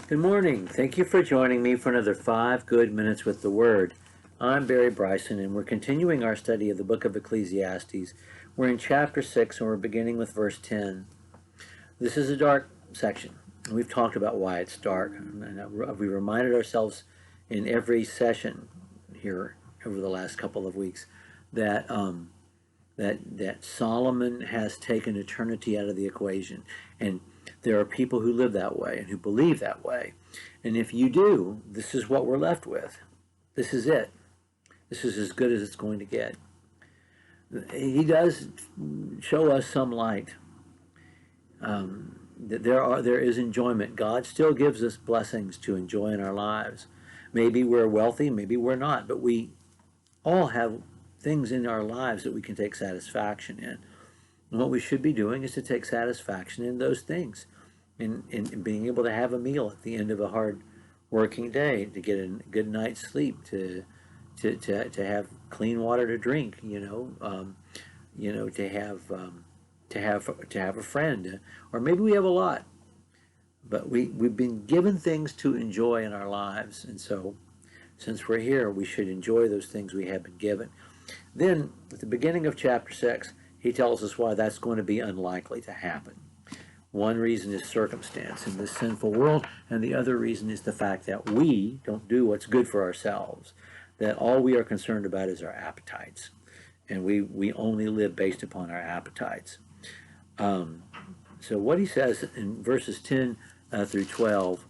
Good morning. Thank you for joining me for another 5 good minutes with the Word. I'm Barry Bryson, and we're continuing our study of the book of Ecclesiastes. We're in chapter 6, and we're beginning with verse 10. This is a dark section. We've talked about why it's dark, and we reminded ourselves in every session here over the last couple of weeks that that Solomon has taken eternity out of the equation, and there are people who live that way and who believe that way. And if you do, this is what we're left with. This is it. This is as good as it's going to get. He does show us some light. That there is enjoyment. God still gives us blessings to enjoy in our lives. Maybe we're wealthy, maybe we're not, but we all have things in our lives that we can take satisfaction in. And what we should be doing is to take satisfaction in those things, in being able to have a meal at the end of a hard working day, to get a good night's sleep, to have clean water to drink, to have a friend, or maybe we have a lot, but we've been given things to enjoy in our lives, and so since we're here, we should enjoy those things we have been given. Then, at the beginning of chapter 6, he tells us why that's going to be unlikely to happen. One reason is circumstance in this sinful world, and the other reason is the fact that we don't do what's good for ourselves, that all we are concerned about is our appetites, and we only live based upon our appetites. So what he says in verses 10 through 12,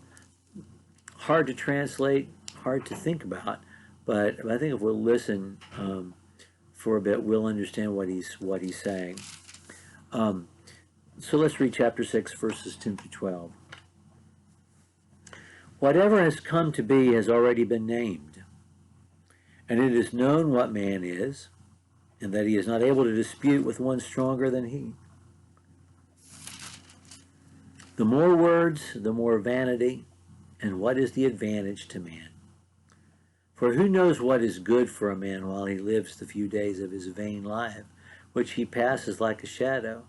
hard to translate, hard to think about, but I think if we'll listen for a bit, we'll understand what he's saying. So let's read chapter 6, verses 10 through 12. Whatever has come to be has already been named, and it is known what man is, and that he is not able to dispute with one stronger than he. The more words, the more vanity, and what is the advantage to man? For who knows what is good for a man while he lives the few days of his vain life, which he passes like a shadow?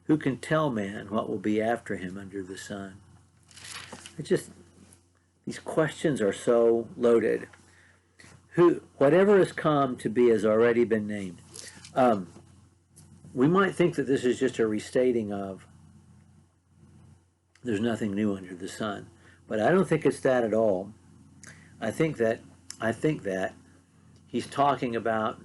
Who can tell man what will be after him under the sun? These questions are so loaded. Whatever has come to be has already been named. We might think that this is just a restating of there's nothing new under the sun, but I don't think it's that at all. I think that he's talking about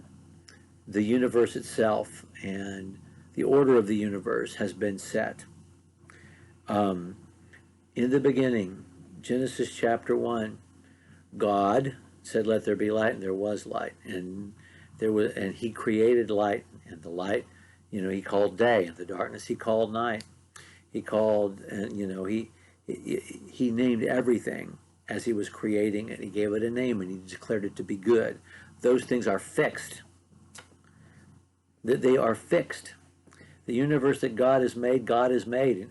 the universe itself, and the order of the universe has been set. In the beginning, Genesis chapter 1, God said, "Let there be light," and there was light, and he created light, and the light, he called day, and the darkness he called night. He called, and he named everything as he was creating it. He gave it a name, and he declared it to be good. Those things are fixed. They are fixed. The universe that God has made,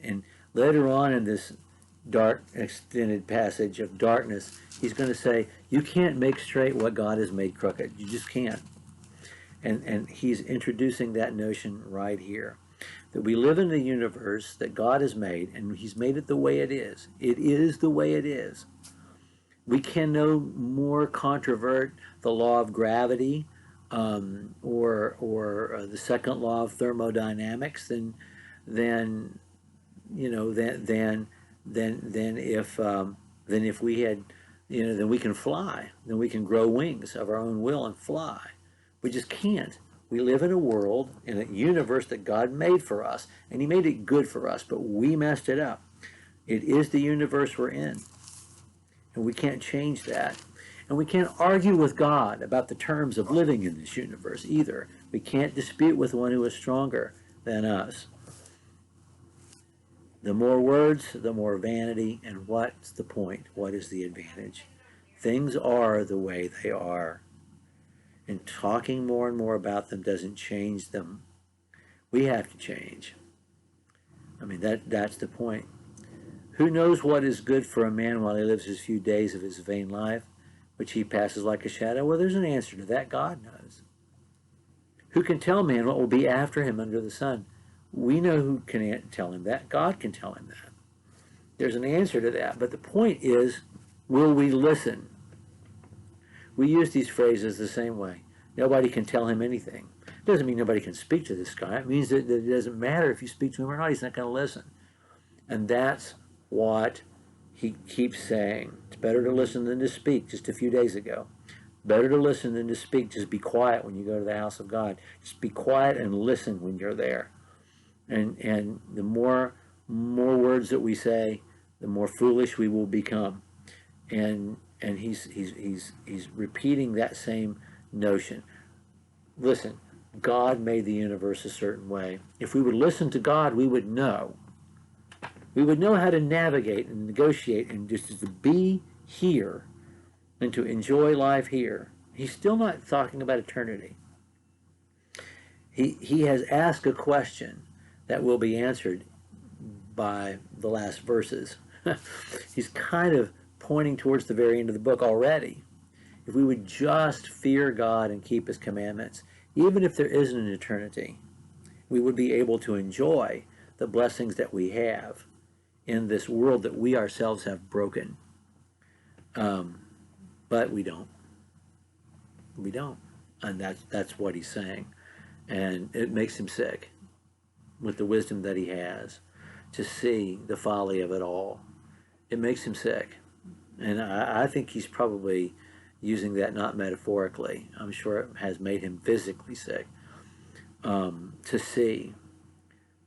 and later on in this dark extended passage of darkness, he's going to say, you can't make straight what God has made crooked. You just can't. And he's introducing that notion right here, that we live in the universe that God has made, and he's made it the way it is. It is the way it is. We can no more controvert the law of gravity or the second law of thermodynamics than if we had, then we can fly. Then we can grow wings of our own will and fly. We just can't. We live in a world, in a universe that God made for us, and he made it good for us, but we messed it up. It is the universe we're in, and we can't change that. And we can't argue with God about the terms of living in this universe either. We can't dispute with one who is stronger than us. The more words, the more vanity, and what's the point? What is the advantage? Things are the way they are. And talking more and more about them doesn't change them. We have to change. I mean, that's the point. Who knows what is good for a man while he lives his few days of his vain life, which he passes like a shadow? Well, there's an answer to that. God knows. Who can tell man what will be after him under the sun? We know who can tell him that. God can tell him that. There's an answer to that. But the point is, will we listen? We use these phrases the same way. Nobody can tell him anything. It doesn't mean nobody can speak to this guy. It means that it doesn't matter if you speak to him or not. He's not going to listen. And that's what he keeps saying. It's better to listen than to speak, just a few days ago. Better to listen than to speak. Just be quiet when you go to the house of God. Just be quiet and listen when you're there. And the more words that we say, the more foolish we will become. And he's repeating that same notion. Listen, God made the universe a certain way. If we would listen to God, we would know. We would know how to navigate and negotiate and just to be here and to enjoy life here. He's still not talking about eternity. He has asked a question that will be answered by the last verses. He's kind of pointing towards the very end of the book already. If we would just fear God and keep his commandments, even if there isn't an eternity, we would be able to enjoy the blessings that we have in this world that we ourselves have broken. But we don't. We don't. And that's what he's saying. And it makes him sick with the wisdom that he has to see the folly of it all. It makes him sick. And I think he's probably using that not metaphorically. I'm sure it has made him physically sick to see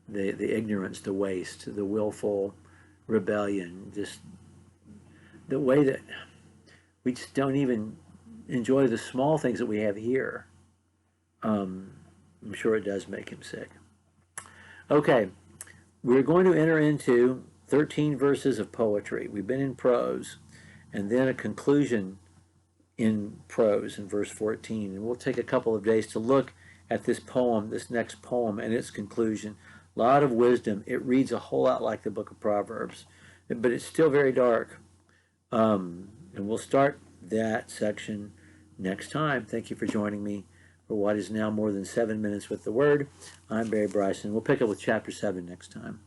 the ignorance, the waste, the willful rebellion, just the way that we just don't even enjoy the small things that we have here. I'm sure it does make him sick. Okay, we're going to enter into 13 verses of poetry. We've been in prose, and then a conclusion in prose in verse 14. And we'll take a couple of days to look at this poem, this next poem, and its conclusion. A lot of wisdom. It reads a whole lot like the book of Proverbs, but it's still very dark. And we'll start that section next time. Thank you for joining me for what is now more than 7 minutes with the Word. I'm Barry Bryson. We'll pick up with chapter 7 next time.